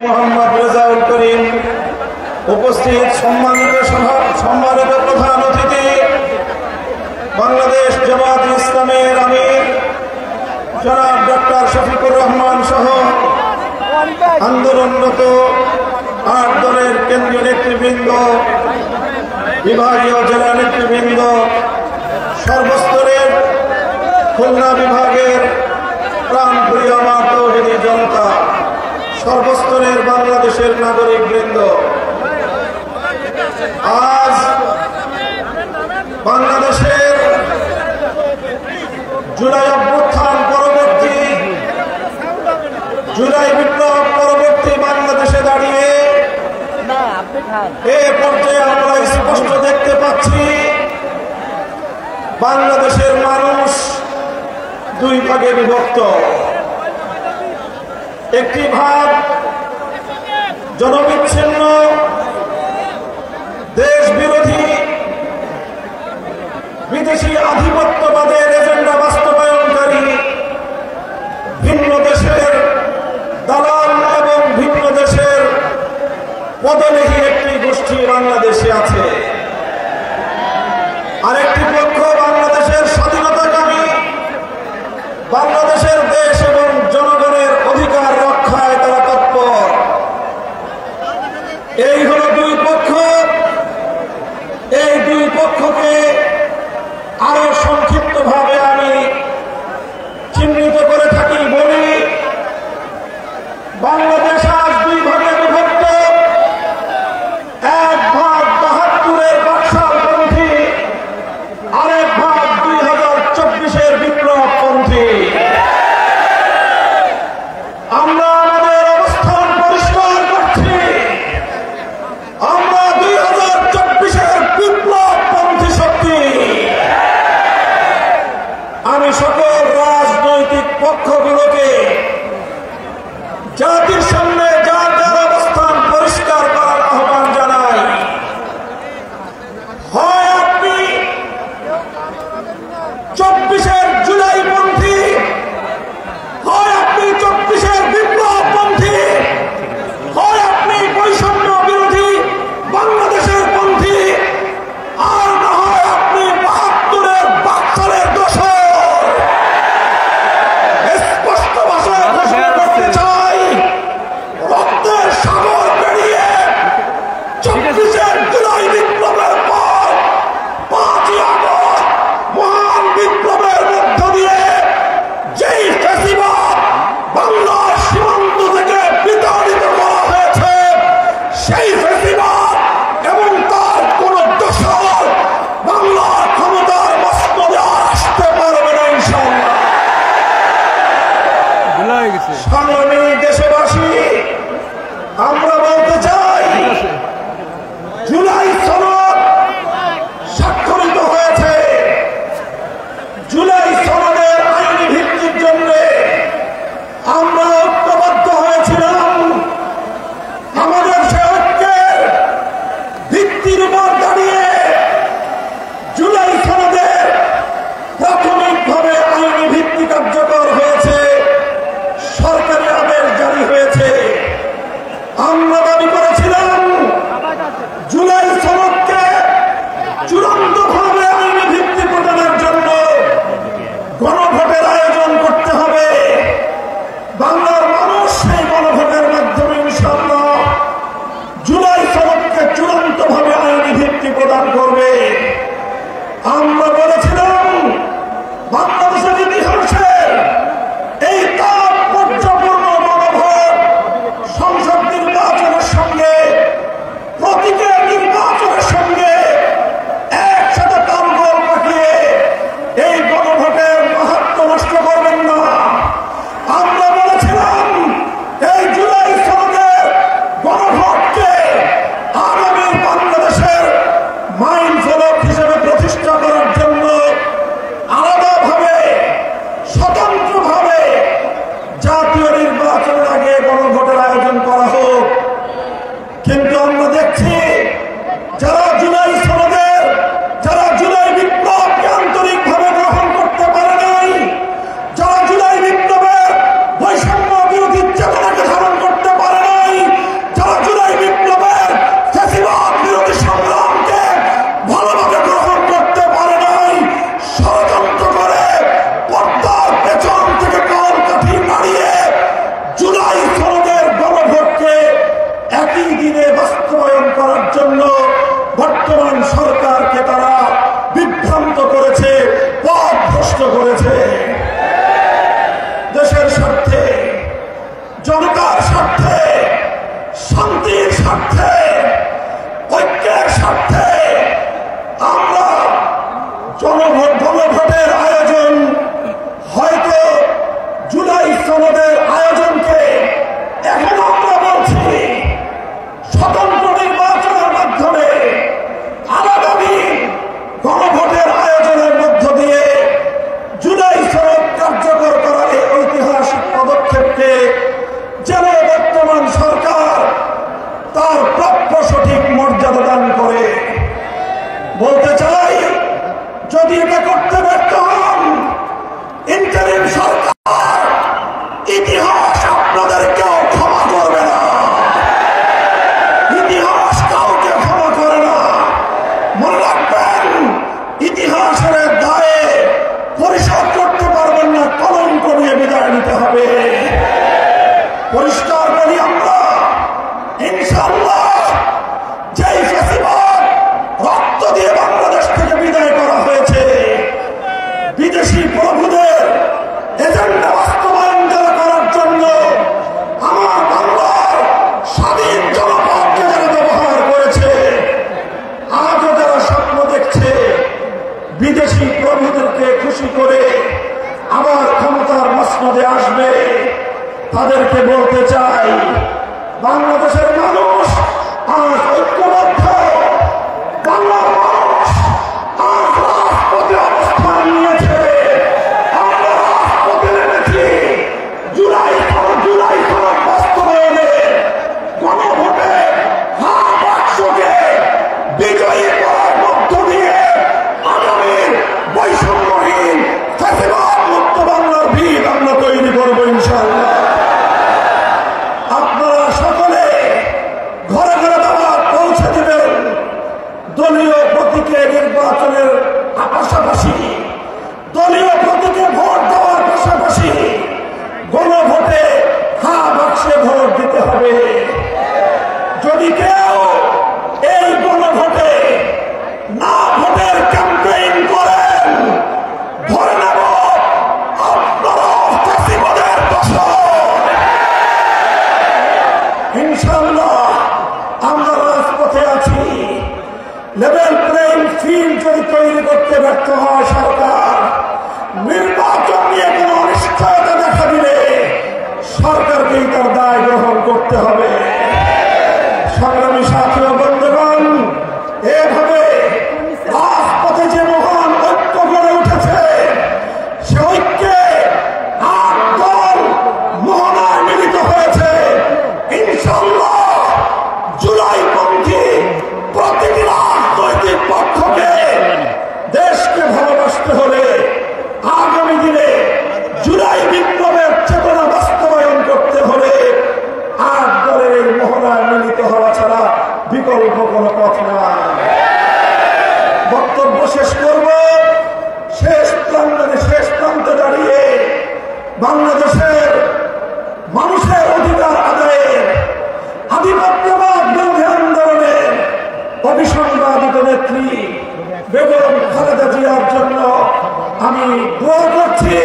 মোহাম্মদ রেজাউল করিম, উপস্থিত সম্মানিত প্রধান অতিথি, বাংলাদেশ জামাত ইসলামের আমির জনাব ডক্টর শফিকুর রহমান সহ আন্দোলনরত ৮ দলের কেন্দ্রীয় নেতৃবৃন্দ, বিভাগীয় জেলা নেতৃবৃন্দ, সর্বস্তরের খুলনা বিভাগের প্রাণপ্রিয় আমার তৌহিদি জনতা, সর্বস্তরের বাংলাদেশের নাগরিকবৃন্দ, আজ বাংলাদেশের জুলাই অভ্যুত্থান পরবর্তী, জুলাই বিপ্লব পরবর্তী বাংলাদেশে দাঁড়িয়ে এ পর্যায়ে আমরা স্পষ্ট দেখতে পাচ্ছি বাংলাদেশের মানুষ 2 ভাগে বিভক্ত। একটি ভাগ জনবিচ্ছিন্ন, দেশ বিরোধী, বিদেশি আধিপত্যবাদের এজেন্ডা বাস্তবায়নকারী, ভিন্ন দেশের দালাল এবং ভিন্ন দেশের পদলেহী একটি গোষ্ঠী বাংলাদেশে আছে। আরেকটি পক্ষ বাংলাদেশের স্বাধীনতাকামী, বাংলাদেশের দেশ এবং জনগণের অধিকার রক্ষায় তারা তৎপর। এই হল 2 পক্ষ। এই 2 পক্ষকে আরো সংক্ষিপ্তভাবে আমি চিহ্নিত করে থাকি। বলি, বাংলাদেশ আজ 2 ভাগে বিভক্ত। এক ভাগ ৭২-এর বাকশালপন্থী, আরেক ভাগ 2024-এর বিপ্লবপন্থী। আমরা আমাদের অবস্থান পরিষ্কার করছি। আমরা 2024-এর বিপ্লবপন্থী শক্তি। আমি সকল রাজনৈতিক পক্ষগুলোকে জাতির সামনে যার যার অবস্থান পরিষ্কার করার আহ্বান জানাই। হয় আপনি 24-এর জুলাইপন্থী, হয় আপনি 24-এর বিপ্লবপন্থী, হয় আপনি বৈষম্য বিরোধী বাংলাদেশের পন্থী, আর না হয় আপনি ৭২-এর বাকশালের দোষর। স্পষ্ট ভাষায় ঘোষণা করতে চাই, রক্তের সাগর পেরিয়ে 24-এর জুলাই বিপ্লবের পর 5ই আগস্ট মহান বিপ্লবের মধ্য দিয়ে যেই ফ্যাসিবাদ বাংলার সীমান্ত থেকে বিতাড়িত করা হয়েছে, সেই ফ্যাসিবাদ এবং তার কোন দোষর বাংলার ক্ষমতার মসনদে আর আসতে পারবে না ইনশাআল্লাহ। সংগ্রামী দেশবাসী, আমরা বলতে চাই, জুলাই সনদ স্বাক্ষরিত হয়েছে। জুলাই সনদের আইনি ভিত্তির জন্য আমরা ঐক্যবদ্ধ হয়েছিলাম। আমাদের সে ঐক্যের ভিত্তির উপর দাঁড়িয়ে জুলাই সনদের প্রাথমিকভাবে আইনি ভিত্তি কার্যকর হয়েছে, সরকারি আদেশ জারি হয়েছে। আমরা দাবি করেছিলাম জুলাই সনদকে চূড়ান্তভাবে আইনি ভিত্তি প্রদানের জন্য গণভোটের আয়োজন করতে হবে। বাংলার মানুষ সেই গণভোটের মাধ্যমে ইনশাআল্লাহ জুলাই সনদকে চূড়ান্তভাবে আইনি ভিত্তি প্রদান করবে। আমরা বলেছিলাম বাংলাদেশের ইতিহাসের এই তাৎপর্যপূর্ণ গণভোট সংসদ নির্বাচনের সঙ্গে, প্রতীকের নির্বাচনের সঙ্গে একসাথে তালগোল পাঠিয়ে এই গণভোটের মাহাত্ম্য নষ্ট আপনাদেরকে বলতে চাই, বাংলাদেশের মানুষ আজ ঐক্যবদ্ধ, বাংলার মানুষ আজ রাজপথে অবস্থান নিয়েছে। আমরা রাজপথে নেমেছি জুলাই সনদ বাস্তবায়নে, গণভোটে হ্যাঁ বাক্সকে বিজয়ী করার মধ্য দিয়ে আগামীর বৈষম্যহীন ফ্যাসিবাদ মুক্ত বাংলার ভিত আমরা তৈরি করবো ইনশাআল্লাহ। আপনারা সকলে ঘরে ঘরে দাওয়াত পৌঁছে দেবেন। দলীয় প্রতীকে নির্বাচনের পাশাপাশি, দলীয় প্রতীকে ভোট দেওয়ার পাশাপাশি গণভোটে হ্যাঁ বাক্সে ভোট দিতে হবে। যদি কেউ এই গণভোটে না ভোটের ক্যাম্পেইন করেন, ধরে নেব আপনারা ফ্যাসিবাদের দোষর। ইনশাআল্লাহ আমরা রাজপথে আছি। লেভেল প্লেইং ফিল্ড যদি তৈরি করতে ব্যর্থ হয় সরকার, নির্বাচন নিয়ে কোন অনিশ্চয়তা দেখা দিলে সরকারকেই তার দায় গ্রহণ করতে হবে। সংগ্রামী সাথী ও বন্ধুগণ, এভাবে রাজপথে যে মহান ঐক্য গড়ে উঠেছে, সে ঐক্যে ৮ দল মোহনায় মিলিত হয়েছে। ইনশাআল্লাহ জুলাইপন্থী প্রতিটি রাজনৈতিক পক্ষকে দেশকে ভালোবাসতে হলে আগামী দিনে জুলাই বিপ্লবের চেতনা বাস্তবায়ন করতে হলে ৮ দলের এই মোহনায় মিলিত হওয়া ছাড়া বিকল্প কোনো পথ নাই। বক্তব্য শেষ করব। শেষ প্রান্তে দাঁড়িয়ে বাংলাদেশের মানুষের অধিকার আদায়ের, আধিপত্যবাদ বিরোধী আন্দোলনের অবিসংবাদিত নেত্রী বেগম খালেদা জিয়ার জন্য আমি দোয়া করছি।